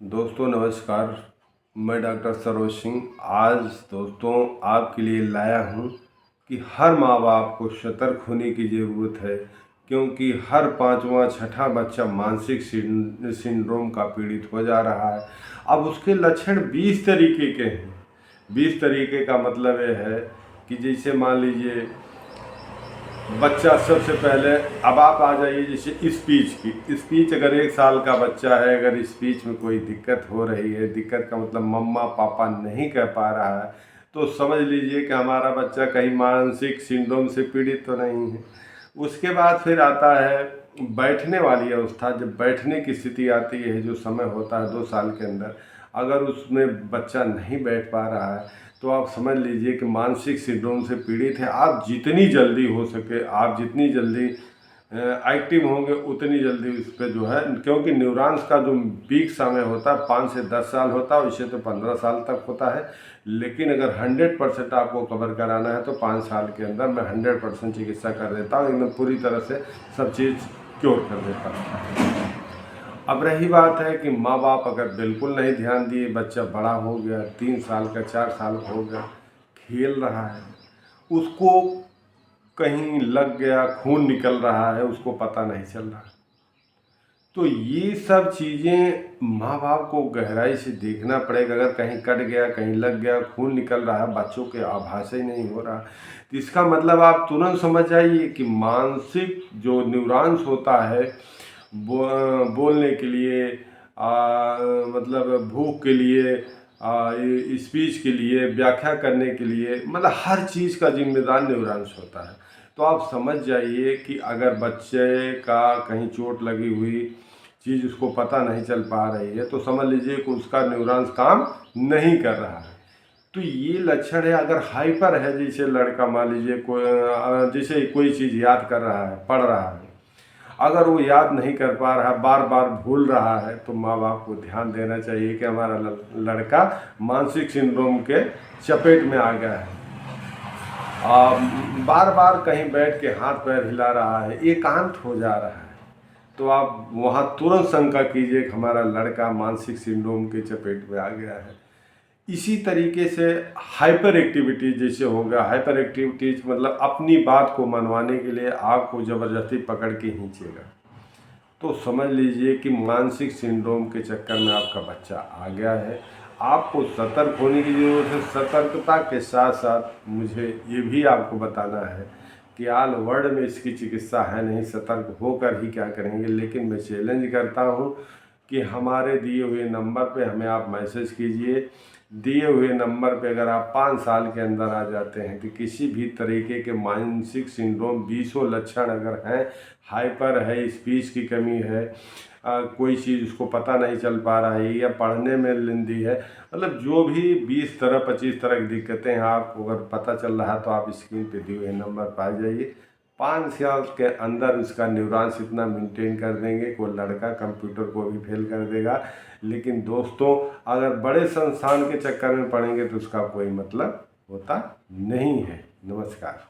दोस्तों नमस्कार। मैं डॉक्टर सरोज सिंह आज दोस्तों आपके लिए लाया हूं कि हर माँ बाप को सतर्क होने की ज़रूरत है, क्योंकि हर पांचवा छठा बच्चा मानसिक सिंड्रोम का पीड़ित हो जा रहा है। अब उसके लक्षण 20 तरीके के हैं। 20 तरीके का मतलब ये है कि जैसे मान लीजिए बच्चा सबसे पहले, अब आप आ जाइए जैसे स्पीच अगर 1 साल का बच्चा है, अगर स्पीच में कोई दिक्कत हो रही है, दिक्कत का मतलब मम्मा पापा नहीं कह पा रहा है, तो समझ लीजिए कि हमारा बच्चा कहीं मानसिक सिंड्रोम से पीड़ित तो नहीं है। उसके बाद फिर आता है बैठने वाली अवस्था। जब बैठने की स्थिति आती है, जो समय होता है 2 साल के अंदर, अगर उसमें बच्चा नहीं बैठ पा रहा है तो आप समझ लीजिए कि मानसिक सिंड्रोम से पीड़ित है। आप जितनी जल्दी हो सके, आप जितनी जल्दी एक्टिव होंगे उतनी जल्दी उस पर जो है, क्योंकि न्यूरॉन्स का जो पीक समय होता है 5 से 10 साल होता है, वैसे तो 15 साल तक होता है, लेकिन अगर 100% आपको कवर कराना है तो 5 साल के अंदर मैं 100% चिकित्सा कर देता हूँ, एकदम पूरी तरह से सब चीज़ क्योर कर देता हूँ। अब रही बात है कि माँ बाप अगर बिल्कुल नहीं ध्यान दिए, बच्चा बड़ा हो गया, 3 साल का 4 साल का हो गया, खेल रहा है, उसको कहीं लग गया, खून निकल रहा है, उसको पता नहीं चल रहा, तो ये सब चीज़ें माँ बाप को गहराई से देखना पड़ेगा। अगर कहीं कट गया, कहीं लग गया, खून निकल रहा है, बच्चों के आभास ही नहीं हो रहा, तो इसका मतलब आप तुरंत समझ जाइए कि मानसिक जो न्यूरॉन्स होता है बोलने के लिए, मतलब भूख के लिए, स्पीच के लिए, व्याख्या करने के लिए, मतलब हर चीज़ का जिम्मेदार न्यूरॉन्स होता है। तो आप समझ जाइए कि अगर बच्चे का कहीं चोट लगी हुई चीज़ उसको पता नहीं चल पा रही है, तो समझ लीजिए कि उसका न्यूरॉन्स काम नहीं कर रहा है। तो ये लक्षण है। अगर हाइपर है, जैसे लड़का मान लीजिए कोई जैसे कोई चीज़ याद कर रहा है, पढ़ रहा है, अगर वो याद नहीं कर पा रहा, बार बार भूल रहा है, तो माँ बाप को ध्यान देना चाहिए कि हमारा लड़का मानसिक सिंड्रोम के चपेट में आ गया है। बार बार कहीं बैठ के हाथ पैर हिला रहा है, एकांत हो जा रहा है, तो आप वहाँ तुरंत शंका कीजिए कि हमारा लड़का मानसिक सिंड्रोम के चपेट में आ गया है। इसी तरीके से हाइपर एक्टिविटीज़ जैसे हो गया, हाइपर एक्टिविटीज़ मतलब अपनी बात को मनवाने के लिए आपको ज़बरदस्ती पकड़ के खींचेगा, तो समझ लीजिए कि मानसिक सिंड्रोम के चक्कर में आपका बच्चा आ गया है। आपको सतर्क होने की ज़रूरत है। सतर्कता के साथ साथ मुझे ये भी आपको बताना है कि ऑल वर्ल्ड में इसकी चिकित्सा है नहीं, सतर्क होकर ही क्या करेंगे। लेकिन मैं चैलेंज करता हूँ कि हमारे दिए हुए नंबर पे हमें आप मैसेज कीजिए। दिए हुए नंबर पे अगर आप 5 साल के अंदर आ जाते हैं कि किसी भी तरीके के मानसिक सिंड्रोम 20 लक्षण अगर हैं, हाइपर है, स्पीच की कमी है, कोई चीज़ उसको पता नहीं चल पा रहा है, या पढ़ने में लेंदी है, मतलब जो भी 20 तरह 25 तरह की दिक्कतें हैं, आपको अगर पता चल रहा है तो आप स्क्रीन पे दिए हुए नंबर पर आ जाइए। 5 साल के अंदर उसका न्यूरॉन्स इतना मेंटेन कर देंगे, कोई लड़का कंप्यूटर को भी फेल कर देगा। लेकिन दोस्तों अगर बड़े संस्थान के चक्कर में पड़ेंगे तो उसका कोई मतलब होता नहीं है। नमस्कार।